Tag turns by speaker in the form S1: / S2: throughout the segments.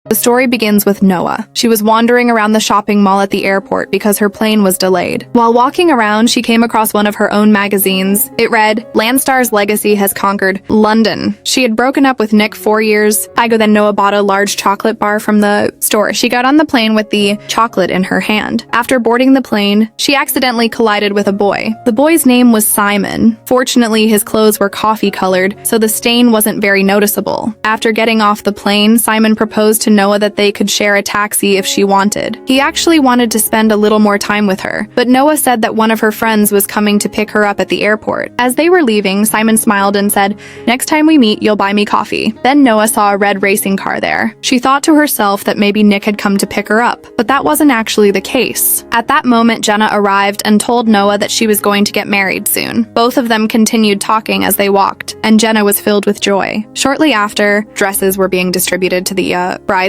S1: The story begins with Noah. She was wandering around the shopping mall at the airport because her plane was delayed. While walking around, she came across one of her own magazines. It read, "Landstar's legacy has conquered London." She had broken up with Nick 4 years ago. Then Noah bought a large chocolate bar from the store. She got on the plane with the chocolate in her hand. After boarding the plane, she accidentally collided with a boy. The boy's name was Simon. Fortunately, his clothes were coffee colored, so the stain wasn't very noticeable. After getting off the plane, Simon proposed to Noah that they could share a taxi if she wanted. He actually wanted to spend a little more time with her, but Noah said that one of her friends was coming to pick her up at the airport. As they were leaving, Simon smiled and said, "Next time we meet, you'll buy me coffee." Then Noah saw a red racing car there. She thought to herself that maybe Nick had come to pick her up, but that wasn't actually the case. At that moment, Jenna arrived and told Noah that she was going to get married soon. Both of them continued talking as they walked, and Jenna was filled with joy. Shortly after, dresses were being distributed to the bridesmaids.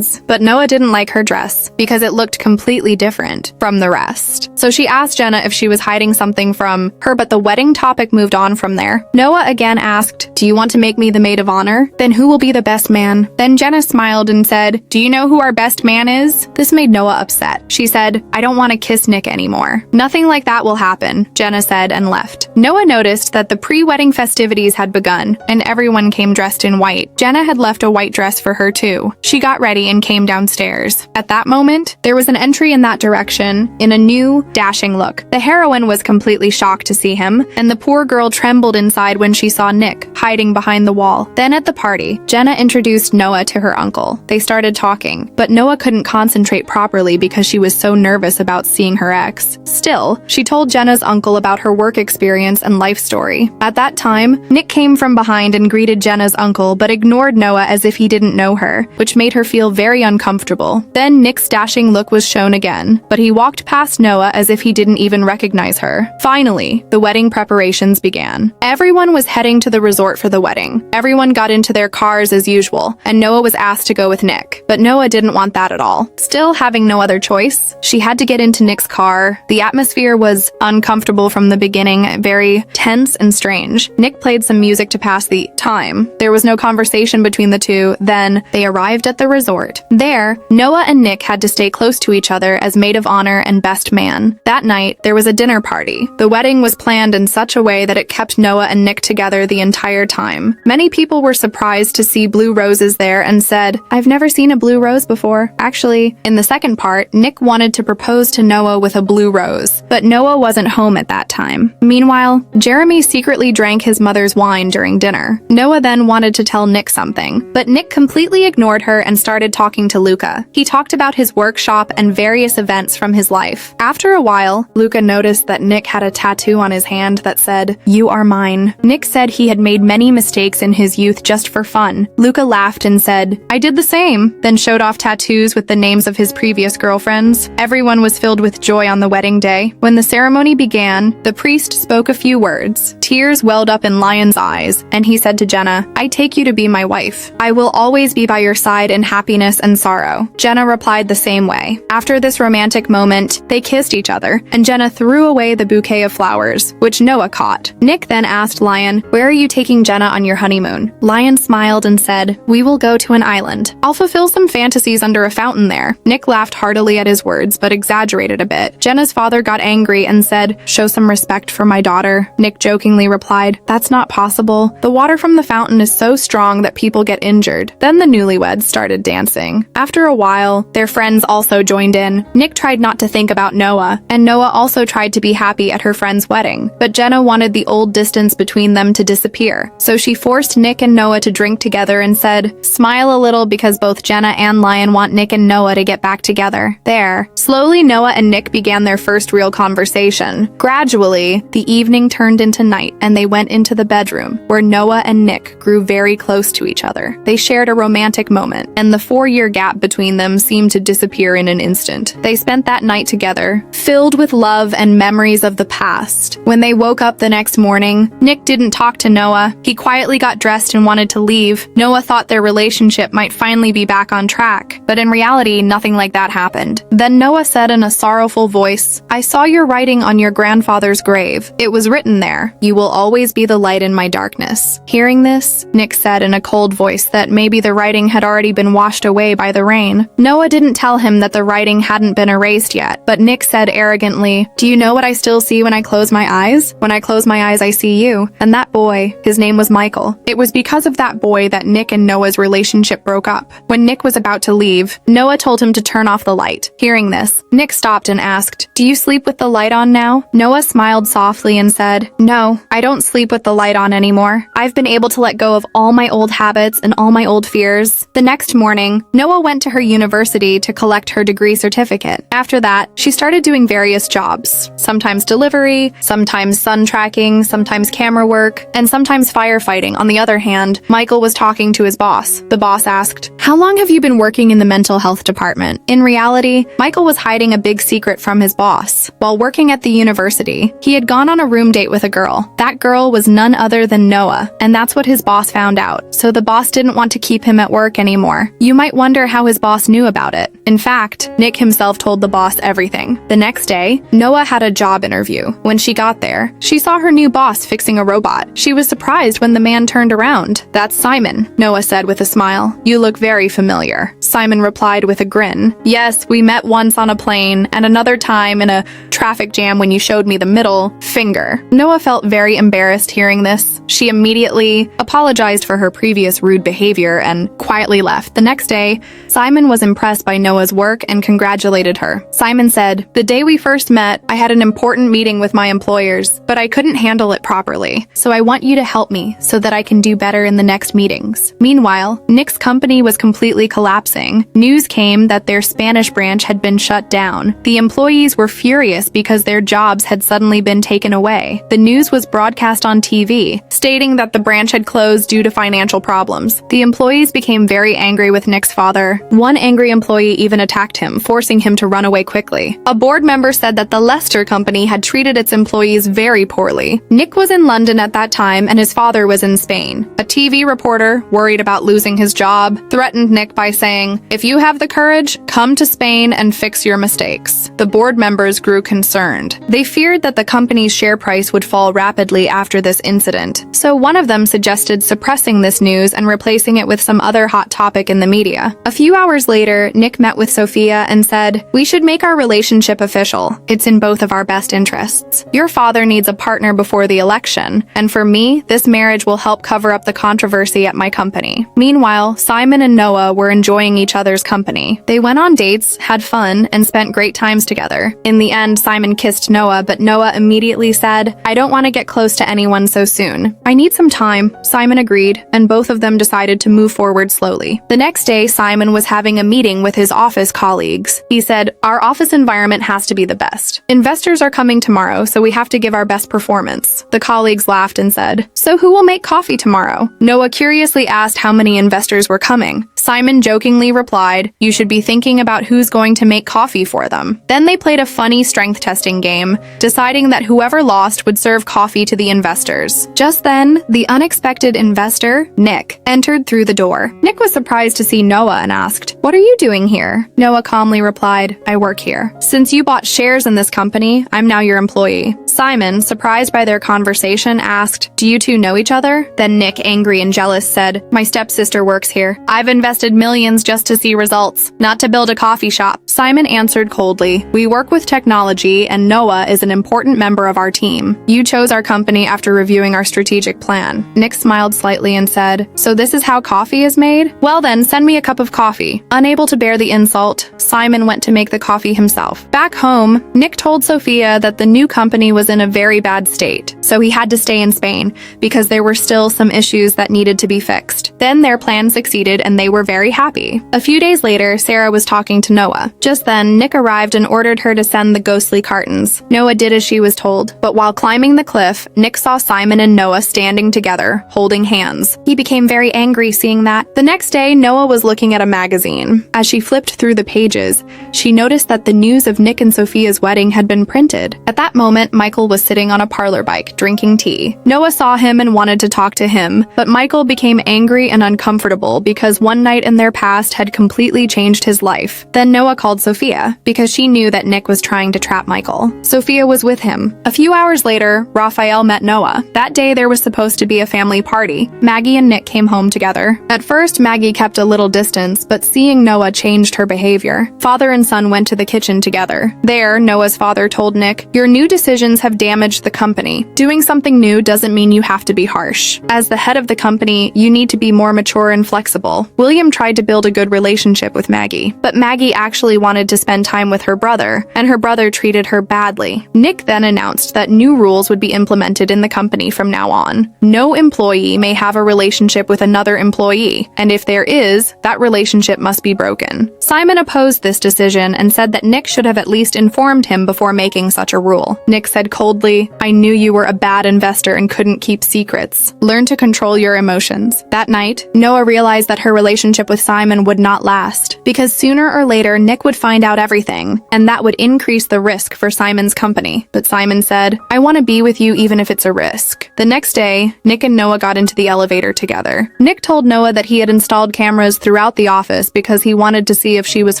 S1: But Noah didn't like her dress because it looked completely different from the rest. So she asked Jenna if she was hiding something from her, but the wedding topic moved on from there. Noah again asked, "Do you want to make me the maid of honor? Then who will be the best man?" Then Jenna smiled and said, "Do you know who our best man is?" This made Noah upset. She said, "I don't want to kiss Nick anymore." "Nothing like that will happen," Jenna said and left. Noah noticed that the pre-wedding festivities had begun and everyone came dressed in white. Jenna had left a white dress for her too. She got ready and came downstairs. At that moment, there was an entry in that direction in a new, dashing look. The heroine was completely shocked to see him, and the poor girl trembled inside when she saw Nick hiding behind the wall. Then at the party, Jenna introduced Noah to her uncle. They started talking, but Noah couldn't concentrate properly because she was so nervous about seeing her ex. Still, she told Jenna's uncle about her work experience and life story. At that time, Nick came from behind and greeted Jenna's uncle, but ignored Noah as if he didn't know her, which made her feel very uncomfortable. Then Nick's dashing look was shown again, but he walked past Noah as if he didn't even recognize her. Finally, the wedding preparations began. Everyone was heading to the resort for the wedding. Everyone got into their cars as usual, and Noah was asked to go with Nick. But Noah didn't want that at all. Still having no other choice, she had to get into Nick's car. The atmosphere was uncomfortable from the beginning, very tense and strange. Nick played some music to pass the time. There was no conversation between the two. Then they arrived at the resort. There, Noah and Nick had to stay close to each other as maid of honor and best man. That night, there was a dinner party. The wedding was planned in such a way that it kept Noah and Nick together the entire time. Many people were surprised to see blue roses there and said, "I've never seen a blue rose before." Actually, in the second part, Nick wanted to propose to Noah with a blue rose, but Noah wasn't home at that time. Meanwhile, Jeremy secretly drank his mother's wine during dinner. Noah then wanted to tell Nick something, but Nick completely ignored her and started talking to Luca. He talked about his workshop and various events from his life. After a while, Luca noticed that Nick had a tattoo on his hand that said, "You are mine." Nick said he had made many mistakes in his youth just for fun. Luca laughed and said, "I did the same," then showed off tattoos with the names of his previous girlfriends. Everyone was filled with joy on the wedding day. When the ceremony began, the priest spoke a few words. Tears welled up in Lion's eyes, and he said to Jenna, "I take you to be my wife. I will always be by your side in happiness and sorrow." Jenna replied the same way. After this romantic moment, they kissed each other, and Jenna threw away the bouquet of flowers, which Noah caught. Nick then asked Lion, "Where are you taking Jenna on your honeymoon?" Lion smiled and said, "We will go to an island. I'll fulfill some fantasies under a fountain there." Nick laughed heartily at his words, but exaggerated a bit. Jenna's father got angry and said, "Show some respect for my daughter." Nick jokingly replied, "That's not possible. The water from the fountain is so strong that people get injured." Then the newlyweds started dancing. After a while, their friends also joined in. Nick tried not to think about Noah, and Noah also tried to be happy at her friend's wedding, but Jenna wanted the old distance between them to disappear. So she forced Nick and Noah to drink together and said, "Smile a little because both Jenna and Lion want Nick and Noah to get back together." There, slowly Noah and Nick began their first real conversation. Gradually, the evening turned into night, and they went into the bedroom, where Noah and Nick grew very close to each other. They shared a romantic moment, and the 4-year gap between them seemed to disappear in an instant. They spent that night together, filled with love and memories of the past. When they woke up the next morning, Nick didn't talk to Noah. He quietly got dressed and wanted to leave. Noah thought their relationship might finally be back on track, but in reality, nothing like that happened. Then Noah said in a sorrowful voice, "I saw your writing on your grandfather's grave. It was written there, 'You will always be the light in my darkness.'" Hearing this, Nick said in a cold voice that maybe the writing had already been been washed away by the rain. Noah didn't tell him that the writing hadn't been erased yet, but Nick said arrogantly, "Do you know what I still see when I close my eyes? When I close my eyes, I see you." And that boy, his name was Michael. It was because of that boy that Nick and Noah's relationship broke up. When Nick was about to leave, Noah told him to turn off the light. Hearing this, Nick stopped and asked, "Do you sleep with the light on now?" Noah smiled softly and said, "No, I don't sleep with the light on anymore. I've been able to let go of all my old habits and all my old fears." The next morning, Noah went to her university to collect her degree certificate. After that, she started doing various jobs, sometimes delivery, sometimes sun tracking, sometimes camera work, and sometimes firefighting. On the other hand, Michael was talking to his boss. The boss asked, "How long have you been working in the mental health department?" In reality, Michael was hiding a big secret from his boss. While working at the university, he had gone on a room date with a girl. That girl was none other than Noah, and that's what his boss found out. So the boss didn't want to keep him at work anymore. You might wonder how his boss knew about it. In fact, Nick himself told the boss everything. The next day, Noah had a job interview. When she got there, she saw her new boss fixing a robot. She was surprised when the man turned around. "That's Simon," Noah said with a smile. "You look very familiar." Simon replied with a grin. "Yes, we met once on a plane, and another time in a traffic jam when you showed me the middle finger." Noah felt very embarrassed hearing this. She immediately apologized for her previous rude behavior and quietly left. The next day, Simon was impressed by Noah's work and congratulated her. Simon said, "The day we first met, I had an important meeting with my employers, but I couldn't handle it properly. So I want you to help me so that I can do better in the next meetings." Meanwhile, Nick's company was completely collapsing. News came that their Spanish branch had been shut down. The employees were furious because their jobs had suddenly been taken away. The news was broadcast on TV, stating that the branch had closed due to financial problems. The employees became very angry with Nick's father. One angry employee even attacked him, forcing him to run away quickly. A board member said that the Lester company had treated its employees very poorly. Nick was in London at that time and his father was in Spain. A TV reporter, worried about losing his job, threatened Nick by saying, "If you have the courage, come to Spain and fix your mistakes." The board members grew concerned. They feared that the company's share price would fall rapidly after this incident. So one of them suggested suppressing this news and replacing it with some other hot topic in the media. A few hours later, Nick met with Sophia and said, "We should make our relationship official. It's in both of our best interests. Your father needs a partner before the election, and for me, this marriage will help cover up the controversy at my company." Meanwhile, Simon and Noah were enjoying each other's company. They went on dates, had fun, and spent great times together. In the end, Simon kissed Noah, but Noah immediately said, "I don't want to get close to anyone so soon. I need some time." Simon agreed, and both of them decided to move forward slowly. The next day, Simon was having a meeting with his office colleagues. He said, "Our office environment has to be the best. Investors are coming tomorrow, so we have to give our best performance." The colleagues laughed and said, "So who will make coffee tomorrow?" Noah curiously asked how many investors were coming. Simon jokingly replied, "You should be thinking about who's going to make coffee for them." Then they played a funny strength testing game, deciding that whoever lost would serve coffee to the investors. Just then, the unexpected investor, Nick, entered through the door. Nick was surprised to see Noah and asked, "What are you doing here?" Noah calmly replied, "I work here. Since you bought shares in this company, I'm now your employee." Simon, surprised by their conversation, asked, "Do you two know each other?" Then Nick, angry and jealous, said, "My stepsister works here. I've invested millions just to see results, not to build a coffee shop." Simon answered coldly, "We work with technology and Noah is an important member of our team. You chose our company after reviewing our strategic plan." Nick smiled slightly and said, "So this is how coffee is made? Well then, send me a cup of coffee." Unable to bear the insult, Simon went to make the coffee himself. Back home, Nick told Sophia that the new company was in a very bad state, so he had to stay in Spain because there were still some issues that needed to be fixed. Then their plan succeeded and they were very happy. A few days later, Sarah was talking to Noah. Just then, Nick arrived and ordered her to send the ghostly cartons. Noah did as she was told, but while climbing the cliff, Nick saw Simon and Noah standing together, holding hands. He became very angry seeing that. The next day, Noah was looking at a magazine. As she flipped through the pages, she noticed that the news of Nick and Sophia's wedding had been printed. At that moment, Michael was sitting on a parlor bike, drinking tea. Noah saw him and wanted to talk to him, but Michael became angry and uncomfortable because one night in their past had completely changed his life. Then Noah called Sophia, because she knew that Nick was trying to trap Michael. Sophia was with him. A few hours later, Raphael met Noah. That day there was supposed to be a family party. Maggie and Nick came home together. At first, Maggie kept a little distance, but seeing Noah changed her behavior. Father and son went to the kitchen together. There, Noah's father told Nick, "Your new decisions have damaged the company. Doing something new doesn't mean you have to be harsh. As the head of the company, you need to be more mature and flexible." William tried to build a good relationship with Maggie, but Maggie actually wanted to spend time with her brother, and her brother treated her badly. Nick then announced that new rules would be implemented in the company from now on. No employee may have a relationship with another employee, and if there is, that relationship must be broken. Simon opposed this decision and said that Nick should have at least informed him before making such a rule. Nick said coldly, "I knew you were a bad investor and couldn't keep secrets. Learn to control your emotions." That night, Noah realized that her relationship with Simon would not last, because sooner or later Nick would find out everything, and that would increase the risk for Simon's company. But Simon said, "I want to be with you even if it's a risk." The next day, Nick and Noah got into the elevator together. Nick told Noah that he had installed cameras throughout the office because he wanted to see if she was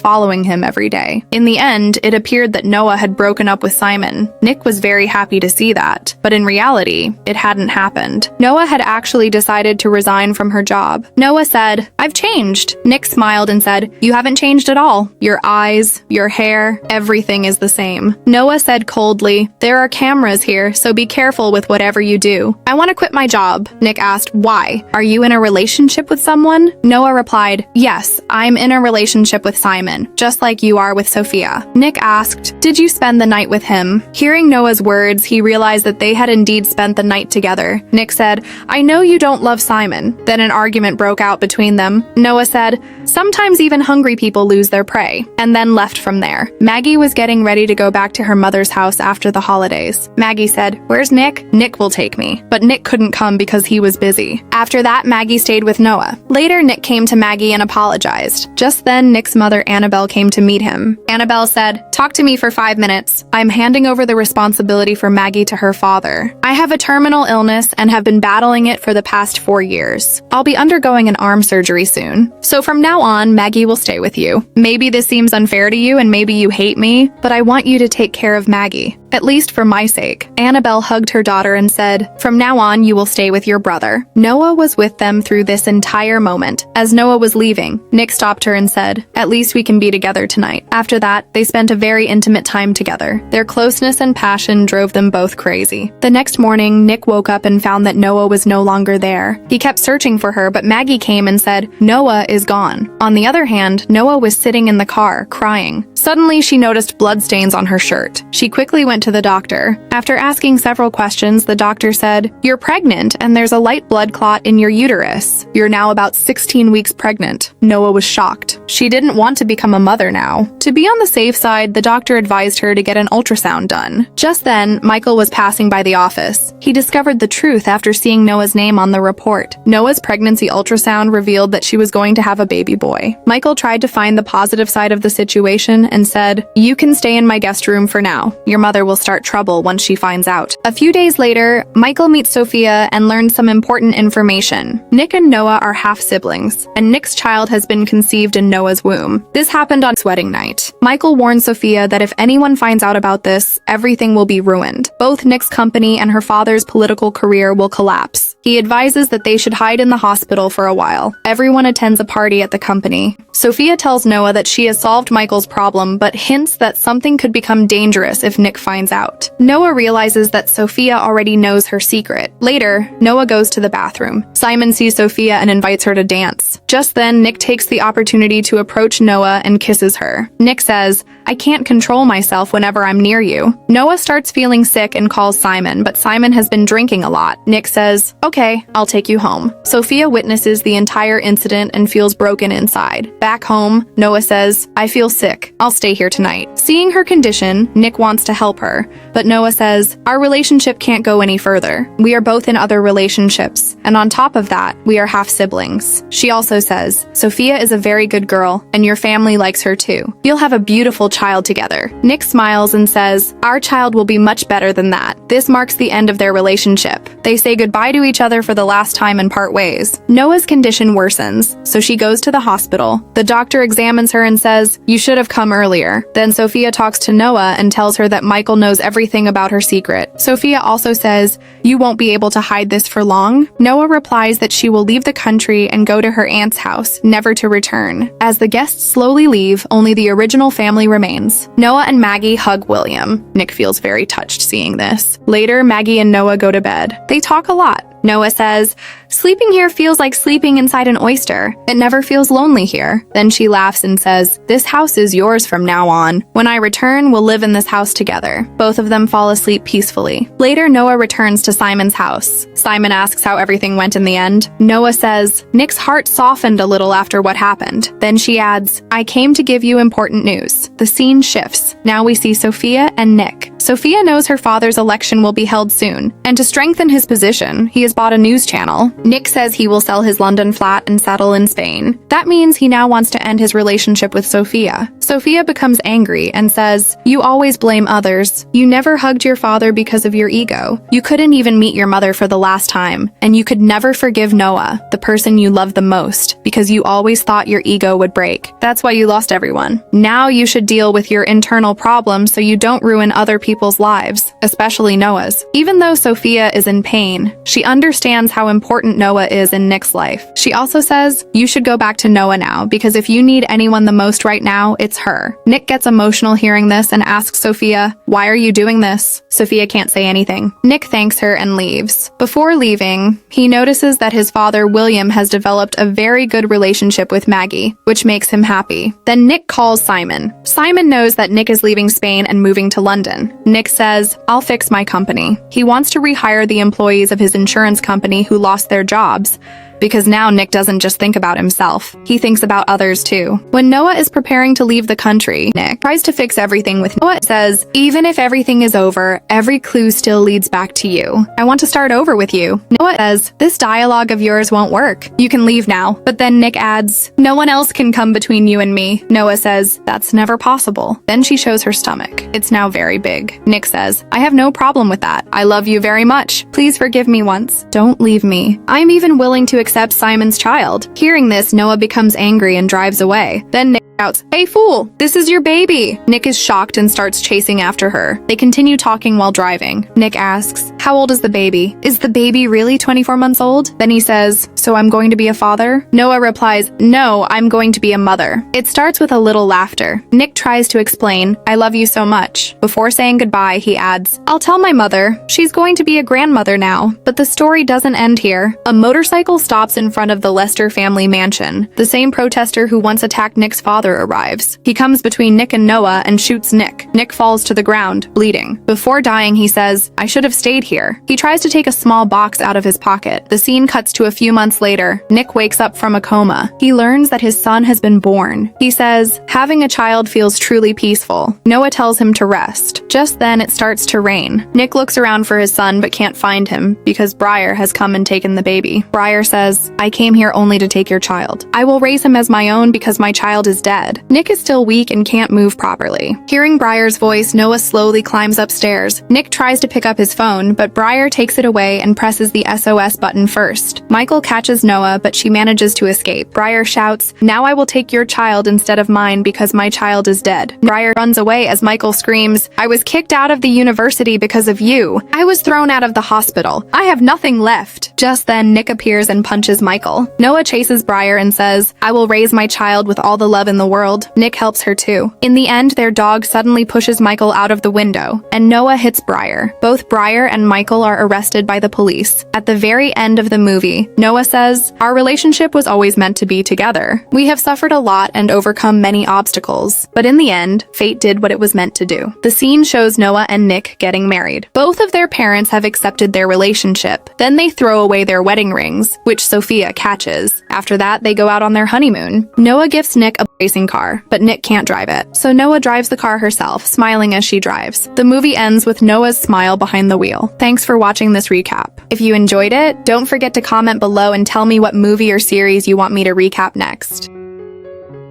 S1: following him every day. In the end, it appeared that Noah had broken up with Simon. Nick was very happy to see that, but in reality, it hadn't happened. Noah had actually decided to resign from her job. Noah said, "I've changed." Nick smiled and said, "You haven't changed at all. Your eyes, your hair, everything is the same." Noah said coldly, "There are cameras here, so be careful with whatever you do." "I want to quit my job." Nick asked, "Why? Are you in a relationship with someone?" Noah replied, "Yes, I'm in a relationship with Simon, just like you are with Sophia." Nick asked, "Did you spend the night with him?" Hearing Noah's words, he realized that they had indeed spent the night together. Nick said, "I know you don't love Simon." Then an argument broke out between them. Noah said, "Sometimes even hungry people lose their prey," and then left from there. Maggie was getting ready to go back to her mother's house after the holidays. Maggie said, "Where's Nick?" "Nick will take me." But Nick couldn't come because he was busy. After that, Maggie stayed with Noah. Later, Nick came to Maggie and apologized. Just then, Nick's mother, Annabelle, came to meet him. Annabelle said, "Talk to me for 5 minutes. I'm handing over the responsibility for Maggie to her father. I have a terminal illness and have been battling it for the past 4 years. I'll be undergoing an arm surgery soon. So from now on, Maggie will stay with you. Maybe this seems unfair to you and maybe you hate me, but I want you to take care of Maggie. At least for my sake." Annabelle hugged her daughter and said, "From now on, you will stay with your brother." Noah was with them through this entire moment. As Noah was leaving, Nick stopped her and said, "At least we can be together tonight." After that, they spent a very intimate time together. Their closeness and passion drove them both crazy. The next morning, Nick woke up and found that Noah was no longer there. He kept searching for her, but Maggie came and said, "Noah is gone." On the other hand, Noah was sitting in the car, crying. Suddenly, she noticed bloodstains on her shirt. She quickly went to the doctor. After asking several questions, the doctor said, "You're pregnant and there's a light blood clot in your uterus. You're now about 16 weeks pregnant." Noah was shocked. She didn't want to become a mother now. To be on the safe side, the doctor advised her to get an ultrasound done. Just then, Michael was passing by the office. He discovered the truth after seeing Noah's name on the report. Noah's pregnancy ultrasound revealed that she was going to have a baby boy. Michael tried to find the positive side of the situation and said, "You can stay in my guest room for now. Your mother will start trouble once she finds out." A few days later, Michael meets Sophia and learns some important information. Nick and Noah are half-siblings, and Nick's child has been conceived in Noah's womb. This happened on his wedding night. Michael warned Sophia that if anyone finds out about this, everything will be ruined. Both Nick's company and her father's political career will collapse. He advises that they should hide in the hospital for a while. Everyone attends a party at the company. Sophia tells Noah that she has solved Michael's problem, but hints that something could become dangerous if Nick finds out. Noah realizes that Sophia already knows her secret. Later, Noah goes to the bathroom. Simon sees Sophia and invites her to dance. Just then, Nick takes the opportunity to approach Noah and kisses her. Nick says, "I can't control myself whenever I'm near you." Noah starts feeling sick and calls Simon, but Simon has been drinking a lot. Nick says, "Okay, I'll take you home." Sophia witnesses the entire incident and feels broken inside. Back home, Noah says, "I feel sick. I'll stay here tonight." Seeing her condition, Nick wants to help her, but Noah says, "Our relationship can't go any further. We are both in other relationships, and on top of that, we are half-siblings." She also says, "Sophia is a very good girl, and your family likes her too. You'll have a beautiful child together." Nick smiles and says, "Our child will be much better than that." This marks the end of their relationship. They say goodbye to each other other for the last time and part ways. Noah's condition worsens, so she goes to the hospital. The doctor examines her and says, "You should have come earlier." Then Sophia talks to Noah and tells her that Michael knows everything about her secret. Sophia also says, "You won't be able to hide this for long." Noah replies that she will leave the country and go to her aunt's house, never to return. As the guests slowly leave, only the original family remains. Noah and Maggie hug William. Nick feels very touched seeing this. Later, Maggie and Noah go to bed. They talk a lot. Noah says, "Sleeping here feels like sleeping inside an oyster. It never feels lonely here." Then she laughs and says, "This house is yours from now on. When I return, we'll live in this house together." Both of them fall asleep peacefully. Later, Noah returns to Simon's house. Simon asks how everything went in the end. Noah says, "Nick's heart softened a little after what happened." Then she adds, "I came to give you important news." The scene shifts. Now we see Sophia and Nick. Sophia knows her father's election will be held soon, and to strengthen his position, he has bought a news channel. Nick says he will sell his London flat and settle in Spain. That means he now wants to end his relationship with Sophia. Sophia becomes angry and says, "You always blame others. You never hugged your father because of your ego. You couldn't even meet your mother for the last time, and you could never forgive Noah, the person you love the most, because you always thought your ego would break. That's why you lost everyone. Now you should deal with your internal problems so you don't ruin other people's lives, especially Noah's." Even though Sophia is in pain, she understands how important Noah is in Nick's life. She also says, "You should go back to Noah now, because if you need anyone the most right now, it's her." Nick gets emotional hearing this and asks Sophia, "Why are you doing this?" Sophia can't say anything. Nick thanks her and leaves. Before leaving, he notices that his father, William, has developed a very good relationship with Maggie, which makes him happy. Then Nick calls Simon. Simon knows that Nick is leaving Spain and moving to London. Nick says, "I'll fix my company." He wants to rehire the employees of his insurance company who lost their jobs, because now Nick doesn't just think about himself. He thinks about others too. When Noah is preparing to leave the country, Nick tries to fix everything with Noah. Says, "Even if everything is over, every clue still leads back to you. I want to start over with you." Noah says, "This dialogue of yours won't work. You can leave now." But then Nick adds, "No one else can come between you and me." Noah says, "That's never possible." Then she shows her stomach. It's now very big. Nick says, "I have no problem with that. I love you very much. Please forgive me once. Don't leave me. I'm even willing to accept Simon's child." Hearing this, Noah becomes angry and drives away. Then Nick shouts, "Hey fool, this is your baby." Nick is shocked and starts chasing after her. They continue talking while driving. Nick asks, "How old is the baby? Is the baby really 24 months old?" Then he says, "So I'm going to be a father?" Noah replies, "No, I'm going to be a mother." It starts with a little laughter. Nick tries to explain, "I love you so much." Before saying goodbye, he adds, "I'll tell my mother. She's going to be a grandmother now." But the story doesn't end here. A motorcycle stops in front of the Lester family mansion. The same protester who once attacked Nick's father arrives. He comes between Nick and Noah and shoots Nick. Nick falls to the ground, bleeding. Before dying, he says, "I should have stayed here." He tries to take a small box out of his pocket. The scene cuts to a few months later. Nick wakes up from a coma. He learns that his son has been born. He says, "Having a child feels truly peaceful." Noah tells him to rest. Just then, it starts to rain. Nick looks around for his son but can't find him because Briar has come and taken the baby. Briar says, "I came here only to take your child. I will raise him as my own because my child is dead." Nick is still weak and can't move properly. Hearing Briar's voice, Noah slowly climbs upstairs. Nick tries to pick up his phone, but Briar takes it away and presses the SOS button first. Michael catches Noah, but she manages to escape. Briar shouts, "Now I will take your child instead of mine because my child is dead." Briar runs away as Michael screams, "I was kicked out of the university because of you. I was thrown out of the hospital. I have nothing left." Just then, Nick appears and punches Michael. Noah chases Briar and says, "I will raise my child with all the love in the world." Nick helps her too. In the end, their dog suddenly pushes Michael out of the window, and Noah hits Briar. Both Briar and Michael are arrested by the police. At the very end of the movie, Noah says, "Our relationship was always meant to be together. We have suffered a lot and overcome many obstacles, but in the end, fate did what it was meant to do." The scene shows Noah and Nick getting married. Both of their parents have accepted their relationship. Then they throw away their wedding rings, which Sophia catches. After that, they go out on their honeymoon. Noah gifts Nick a racing car, but Nick can't drive it. So Noah drives the car herself, smiling as she drives. The movie ends with Noah's smile behind the wheel. Thanks for watching this recap. If you enjoyed it, don't forget to comment below and tell me what movie or series you want me to recap next.